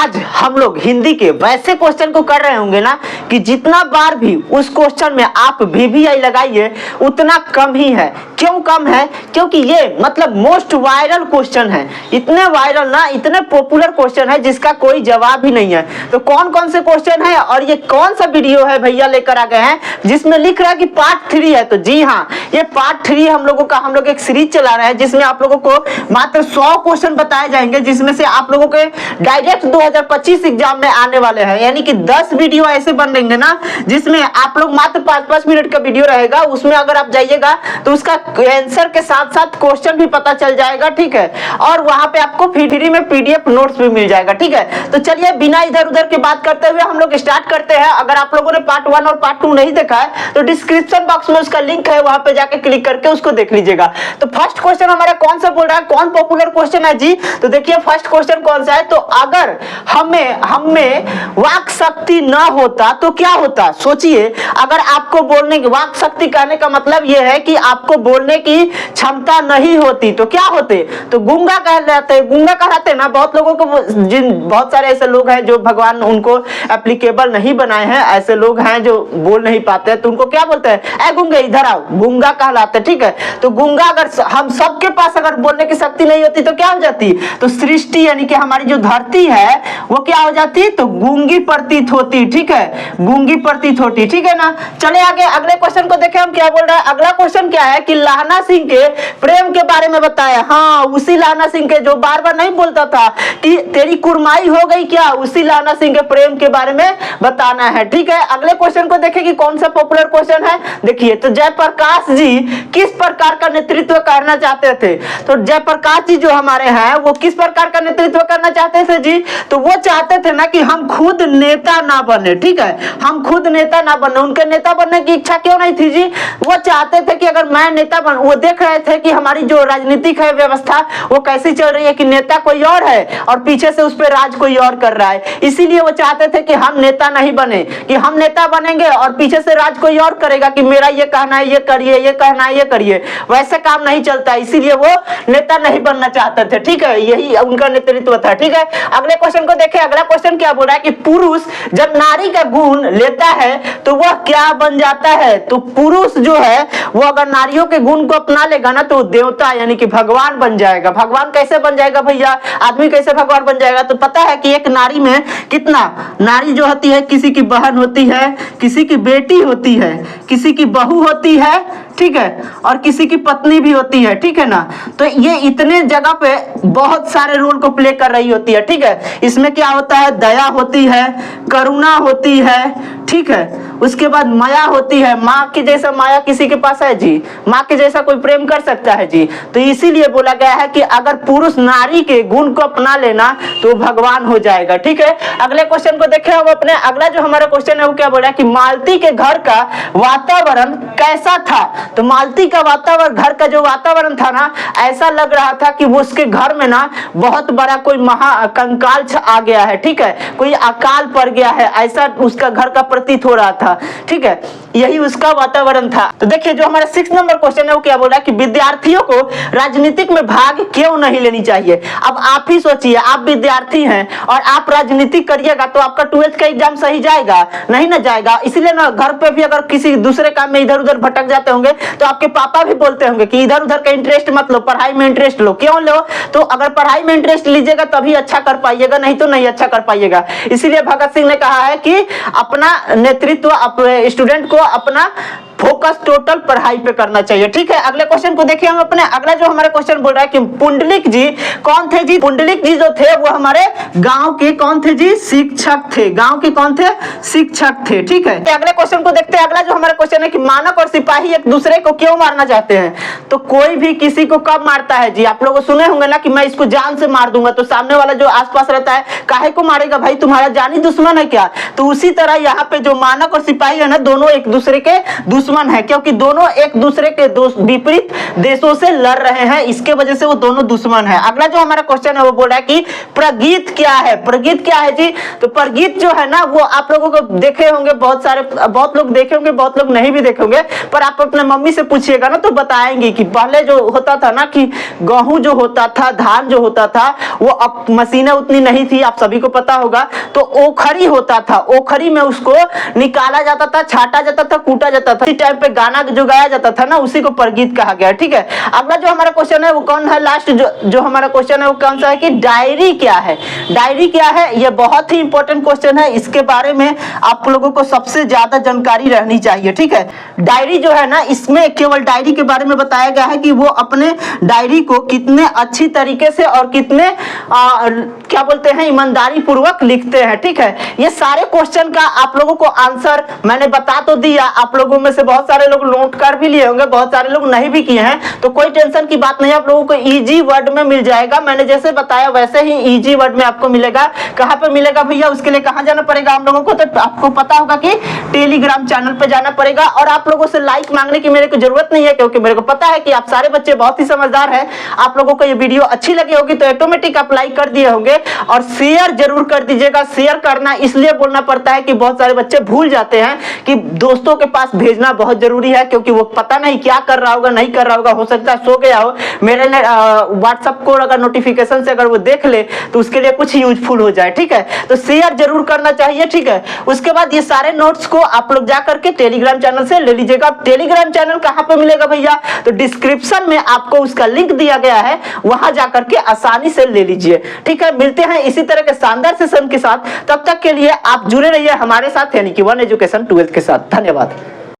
आज हम लोग हिंदी के वैसे क्वेश्चन को कर रहे होंगे ना कि जितना बार भी उस क्वेश्चन में आप वीवीआई लगाइए उतना कम ही है। क्यों कम है? क्योंकि ये मतलब मोस्ट वायरल क्वेश्चन है, इतने वायरल ना, इतने पॉपुलर क्वेश्चन है जिसका कोई जवाब ही नहीं है। तो कौन कौन से क्वेश्चन है और ये कौन सा वीडियो है भैया लेकर आ गए हैं जिसमें लिख रहा है कि पार्ट 3 है? तो जी हाँ, ये पार्ट 3 हम लोग एक सीरीज चला रहे हैं जिसमें आप लोगों को मात्र 100 क्वेश्चन बताए जाएंगे, जिसमें से आप लोगों के डायरेक्ट 2025 एग्जाम में आने वाले हैं। यानी कि 10 वीडियो ऐसे बन रहेंगे ना जिसमें आप लोग मात्र 5-5 मिनट का वीडियो रहेगा, उसमें अगर आप जाइएगा तो उसका आंसर के साथ साथ क्वेश्चन भी पता चल जाएगा, ठीक है। और वहां पे आपको फ्री में पीडीएफ नोट्स भी मिल जाएगा, ठीक है। तो चलिए बिना इधर उधर की बात करते हुए हम लोग स्टार्ट करते हैं। अगर आप लोगों ने पार्ट 1 और पार्ट 2 नहीं देखा है तो डिस्क्रिप्शन बॉक्स में उसका लिंक है, वहां पे जाके क्लिक करके उसको देख लीजिएगा। तो फर्स्ट क्वेश्चन हमारा कौन सा बोल रहा है, कौन पॉपुलर क्वेश्चन है जी? तो देखिए फर्स्ट क्वेश्चन कौन सा है, तो अगर हमें वाक शक्ति ना होता तो क्या होता? सोचिए, अगर आपको बोलने की वाक शक्ति कहने का मतलब यह है कि आपको बोलने की क्षमता नहीं होती तो क्या होते? तो गूंगा कहलाते हैं। गूंगा कहलाते ना बहुत लोगों को, बहुत सारे ऐसे लोग हैं जो भगवान उनको एप्लीकेबल नहीं बनाए हैं, ऐसे लोग हैं जो बोल नहीं पाते तो उनको क्या बोलते हैं? ए गूंगे इधर आओ, गूंगा कहलाते, ठीक है। तो गूंगा अगर हम सबके पास अगर बोलने की शक्ति नहीं होती तो क्या हो जाती? तो सृष्टि यानी कि हमारी जो धरती है वो क्या हो जाती? तो गूंगी प्रतीत होती, ठीक है, गूंगी प्रतीत होती, ठीक है ना। चले आगे अगले क्वेश्चन को देखें हम क्या बोल रहा है। अगला क्वेश्चन क्या है कि लाहना सिंह के प्रेम के बारे में बताया। हाँ, उसी लाहना सिंह के जो बार बार नहीं बोलता था कि तेरी कुरमाई हो गई क्या, उसी लाहना सिंह के प्रेम के बारे में बताना है, ठीक है। अगले क्वेश्चन को देखें कि कौन सा पॉपुलर क्वेश्चन है। देखिए, तो जयप्रकाश जी किस प्रकार का नेतृत्व करना चाहते थे? तो जयप्रकाश जी जो हमारे हैं वो किस प्रकार का नेतृत्व करना चाहते थे जी? तो वो चाहते थे ना कि हम खुद नेता ना बने, ठीक है, हम खुद नेता ना बने। उनके नेता बनने की इच्छा क्यों नहीं थी जी? वो चाहते थे कि अगर मैं नेता बन, वो देख रहे थे कि हमारी जो राजनीतिक है व्यवस्था वो कैसी चल रही है कि नेता कोई और है और पीछे से उस पर राज कोई और कर रहा है। इसीलिए वो चाहते थे कि हम नेता नहीं बने, कि हम नेता बनेंगे और पीछे से राज कोई और करेगा कि मेरा ये कहना है ये करिए, ये कहना है ये करिए। वैसे काम नहीं चलता, इसीलिए वो नेता नहीं बनना चाहते थे, ठीक है। यही उनका नेतृत्व था, ठीक है। अगले क्वेश्चन को देखें। अगला क्वेश्चन क्या बोल रहा है कि पुरुष जब नारी का गुण लेता है तो वह क्या बन जाता है? तो पुरुष जो है वो अगर नारियों के गुण को अपना लेगा ना तो देवता यानी कि भगवान बन जाएगा। भगवान कैसे बन जाएगा भैया? आदमी कैसे भगवान बन जाएगा? तो पता है कि एक नारी में कितना, नारी जो होती है किसी की बहन होती है, किसी की बेटी होती है, किसी की बहू होती है, ठीक है, और किसी की पत्नी भी होती है, ठीक है ना। तो ये इतने जगह पे बहुत सारे रोल को प्ले कर रही होती है, ठीक है। इसमें क्या होता है? दया होती है, करुणा होती है, ठीक है। उसके बाद माया होती है। माँ की जैसा माया किसी के पास है जी? माँ के जैसा कोई प्रेम कर सकता है जी? तो इसीलिए बोला गया है कि अगर पुरुष नारी के गुण को अपना लेना तो भगवान हो जाएगा, ठीक है। अगले क्वेश्चन को देखें हम अपने। अगला जो हमारा क्वेश्चन है वो क्या बोल रहा है कि मालती के घर का वातावरण कैसा था? तो मालती का वातावरण, घर का जो वातावरण था ना, ऐसा लग रहा था कि वो उसके घर में ना बहुत बड़ा कोई महाकंकाल आ गया है, ठीक है, कोई अकाल पड़ गया है, ऐसा उसका घर का प्रतीत हो रहा था, ठीक है। यही उसका वातावरण था। तो देखिए जो हमारा 6 नंबर क्वेश्चन है वो क्या बोल रहा है कि विद्यार्थियों को राजनीतिक में भाग क्यों नहीं लेनी चाहिए? अब आप ही सोचिए, आप विद्यार्थी हैं और आप राजनीति करिएगा तो आपका 12th का एग्जाम सही जाएगा? नहीं ना जाएगा। इसलिए ना घर पे भी अगर किसी दूसरे काम में इधर उधर भटक जाते होंगे तो आपके पापा भी बोलते होंगे कि इधर उधर का इंटरेस्ट मत लो, पढ़ाई में इंटरेस्ट लो। क्यों लो? तो अगर पढ़ाई में इंटरेस्ट लीजिएगा तभी अच्छा कर पाइएगा, नहीं तो नहीं अच्छा कर पाइएगा। इसीलिए भगत सिंह ने कहा है कि अपना नेतृत्व स्टूडेंट को अपना फोकस टोटल पढ़ाई पे करना चाहिए, ठीक है। अगले क्वेश्चन को देखिए हम अपने। अगला जो हमारा क्वेश्चन बोल रहा है कि पुंडलिक जी कौन थे जी? पुंडलिक जी जो थे वो हमारे गांव के कौन थे जी? शिक्षक थे। गांव के कौन थे? शिक्षक थे, ठीक है। अगले क्वेश्चन को देखते हैं। अगला जो हमारा क्वेश्चन है कि मानव और सिपाही एक दूसरे को क्यों मारना चाहते हैं? तो कोई भी किसी को कब मारता है जी? आप लोग सुने होंगे ना कि मैं इसको जान से मार दूंगा, तो सामने वाला जो आसपास रहता है काहे को मारेगा भाई, तुम्हारा जानी दुश्मन है क्या? तो उसी तरह यहाँ पे जो मानव और सिपाही है ना, दोनों एक दूसरे के दुश्मन दुश्मन है, क्योंकि दोनों एक दूसरे के विपरीत देशों से लड़ रहे हैं, इसके वजह से वो दोनों दुश्मन है। अगला जो हमारा क्वेश्चन है वो बोल रहा है कि प्रगीत क्या है। प्रगीत क्या है जी? तो प्रगीत जो है ना वो आप लोगों को देखे होंगे, बहुत लोग देखे होंगे, बहुत लोग नहीं भी देखे होंगे, पर आप अपने मम्मी से पूछिएगा ना तो बताएंगे कि पहले जो होता था ना कि गेहूं जो होता था, धान जो होता था, वो अब मशीनें उतनी नहीं थी, आप सभी को पता होगा, तो ओखरी होता था, ओखरी में उसको निकाला जाता था, छाटा जाता था, कूटा जाता था। इसी टाइम पे गाना जो गाया जाता था ना उसी को प्रगीत कहा गया। ठीक है, अगला जो हमारा क्वेश्चन है वो कौन है, लास्ट जो हमारा क्वेश्चन है वो कौन सा है कि डायरी क्या है। डायरी क्या है, ये बहुत ही इंपॉर्टेंट क्वेश्चन है, इसके बारे में आप लोगों को सबसे ज्यादा जानकारी रहनी चाहिए। ठीक है, डायरी जो है ना, इसमें केवल डायरी के बारे में बताया गया है कि वो अपने डायरी को कितने अच्छी तरीके से और कितने क्या बोलते हैं ईमानदारी पूर्वक लिखते हैं। ठीक है, ये सारे क्वेश्चन का आप लोगों को आंसर मैंने बता तो दिया, आप लोगों में से बहुत सारे लोग नोट कर भी लिए होंगे, बहुत सारे लोग नहीं भी किए हैं, तो कोई टेंशन की बात नहीं, आप लोगों को इजी वर्ड में मिल जाएगा। मैंने जैसे बताया वैसे ही इजी वर्ड में आपको मिलेगा। कहां पे मिलेगा भैया, उसके लिए कहां जाना पड़ेगा आप लोगों को, तो आपको पता होगा कि टेलीग्राम चैनल पे जाना पड़ेगा। और आप लोगों से लाइक मांगने की मेरे को जरूरत नहीं है, क्योंकि मेरे को पता है कि आप सारे बच्चे बहुत ही समझदार हैं। आप लोगों को ये वीडियो अच्छी लगी होगी तो ऑटोमेटिक आप लाइक कर दिए होंगे, और शेयर जरूर कर दीजिएगा। शेयर करना इसलिए बोलना पड़ता है कि बहुत सारे बच्चे भूल जाते हैं कि दोस्तों के पास भेजना बहुत जरूरी है, क्योंकि वो पता नहीं क्या कर रहा होगा, नहीं कर रहा होगा, हो सकता है सो गया हो, मेरे व्हाट्सएप को अगर नोटिफिकेशन से अगर वो देख ले तो उसके लिए कुछ यूजफुल हो जाए। ठीक है, तो शेयर जरूर करना चाहिए। ठीक है, उसके बाद ये सारे नोट्स को आप लोग जाकर के टेलीग्राम चैनल से ले लीजिएगा। टेलीग्राम चैनल कहां पे मिलेगा भैया, तो डिस्क्रिप्शन में आपको उसका लिंक दिया गया है, वहां जाकर के आसानी से ले लीजिए। ठीक है, मिलते हैं इसी तरह के शानदार सेशन के साथ, तब तक के लिए आप जुड़े रहिए हमारे साथ, यानी कि वन एजुकेशन 12th के साथ। धन्यवाद।